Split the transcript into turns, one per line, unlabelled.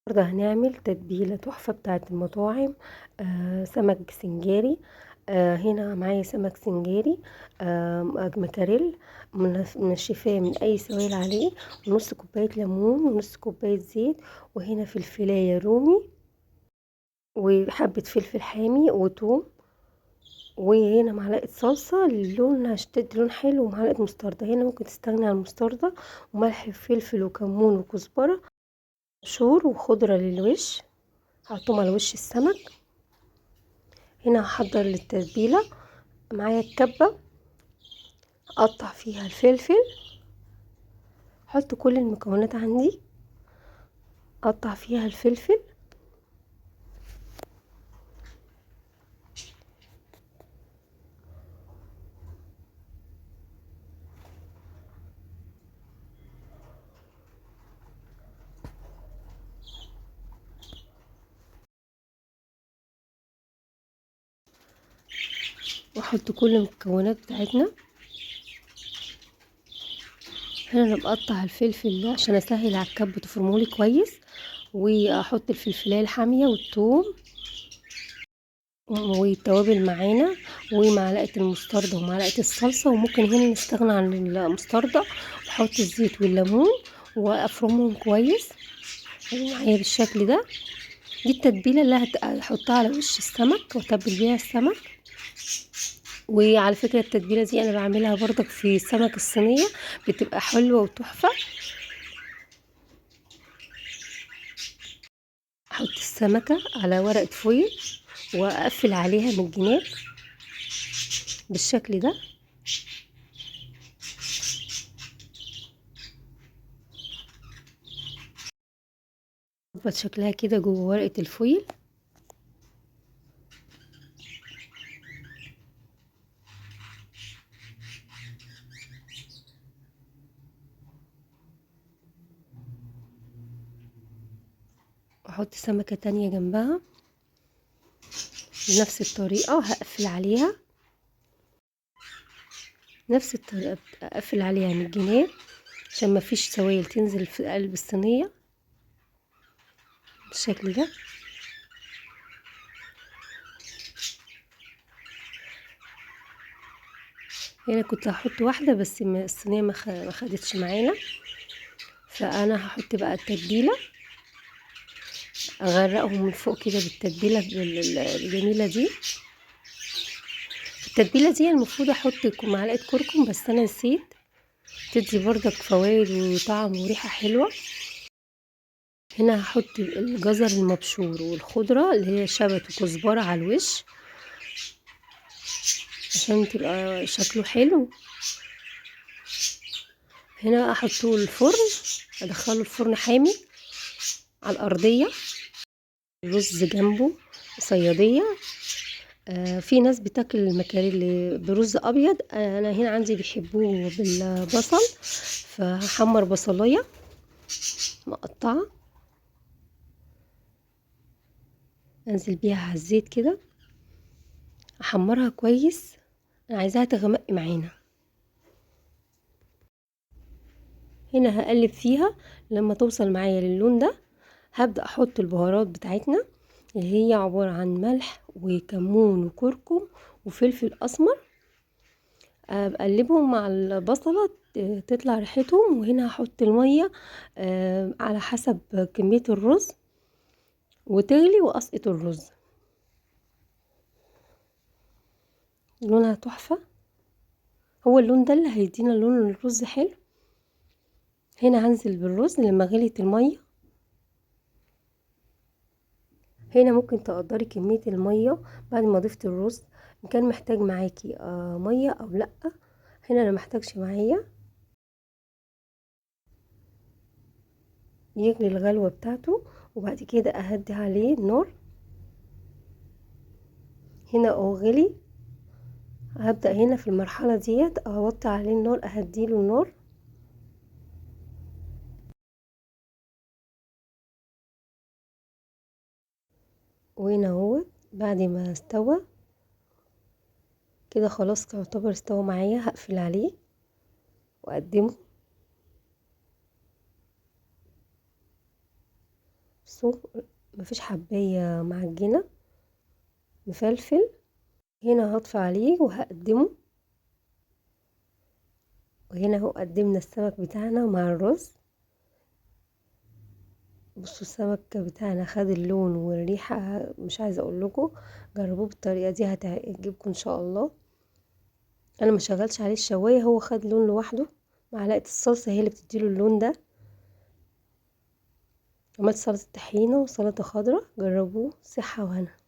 النهارده هنعمل تتبيلة تحفة بتاعة المطاعم. سمك سنجاري. هنا معايا سمك سنجاري. مكاريل. منشفاه من اي سوائل عليه، ونص كوباية ليمون ونص كوباية زيت، وهنا فلفلاية رومي، وحبة فلفل حامي وتوم، وهنا معلقة صلصة للون عشان تدي لون حلو، ومعلقة مستردة. هنا ممكن تستغني عن المستردة، وملح وفلفل وكمون وكزبرة، شور وخضرة للوش، هحطهم على وش السمك. هنا هحضر للتتبيلة. معايا الكبة، اقطع فيها الفلفل، احط كل المكونات عندي، اقطع فيها الفلفل، واحط كل المكونات بتاعتنا. هنا انا بقطع الفلفل ده عشان اسهل على الكبة تفرمولي كويس، واحط الفلفلايه الحامية والثوم والتوابل معانا، ومعلقة المستردة ومعلقة الصلصة، وممكن هنا نستغنى عن المستردة، واحط الزيت والليمون وافرمهم كويس معايا بالشكل ده. دي التتبيلة اللي هحطها على وش السمك واتبل بيها السمك. وعلى فكرة التتبيلة دي انا بعملها برضك في السمك الصينية، بتبقى حلوة وتحفة. احط السمكة على ورقة فويل واقفل عليها من الجناب بالشكل ده. اظبط شكلها كده جوه ورقة الفويل. واحط سمكة تانية جنبها بنفس الطريقة، هقفل عليها نفس الطريقة، اقفل عليها من الجناب عشان ما فيش سوائل تنزل في قلب الصينية بالشكل ده. هنا كنت هحط واحدة بس الصينية ما خدتش معانا، فانا هحط بقى التتبيلة، اغرقهم من فوق كده بالتتبيلة الجميلة دي. التتبيلة دي المفروض احط معلقة كركم بس انا نسيت، تدي برضك فوائد وطعم وريحة حلوة. هنا هحط الجزر المبشور والخضرة اللي هي شبت وكزبرة على الوش عشان تبقى شكله حلو. هنا احطه الفرن، ادخله الفرن حامي على الارضية. الرز جنبه صيادية. في ناس بتاكل المكاريل برز ابيض، انا هنا عندي بيحبوه بالبصل، فهحمر بصلايه مقطعه، انزل بيها على الزيت كده، احمرها كويس، انا عايزاها تغمق معانا. هنا هقلب فيها لما توصل معايا للون ده، هبدأ احط البهارات بتاعتنا اللي هي عبارة عن ملح وكمون وكركم وفلفل اسمر. بقلبهم مع البصلة تطلع ريحتهم، وهنا هحط المية على حسب كمية الرز وتغلي، واسقط الرز. لونها تحفة، هو اللون ده اللي هيدينا لون الرز حلو. هنا هنزل بالرز لما غليت المية. هنا ممكن تقدري كمية المية بعد ما ضفت الرز، ان كان محتاج معاكي مية او لا. هنا انا محتاجش معايا، يغلي الغلوة بتاعته وبعد كده اهدي عليه النار. هنا غلي، هبدأ هنا في المرحلة ديت اوطي عليه النار، اهديله النار. وهنا هو بعد ما استوى كده خلاص يعتبر استوى معايا، هقفل عليه واقدمه. بصوا مفيش حباية معجنة، مفلفل. هنا هطفي عليه وهقدمه. وهنا اهو قدمنا السمك بتاعنا مع الرز. بصوا السمك بتاعنا خد اللون والريحة، مش عايزة اقول لكم، جربوه بالطريقة دي هتعجبكم ان شاء الله. انا ما شغلش عليه الشواية، هو خد لون لوحده. معلقة الصلصة هي اللي بتديله اللون ده. عملت سلطة طحينة وسلطة خضراء، جربوه، صحة وهنا.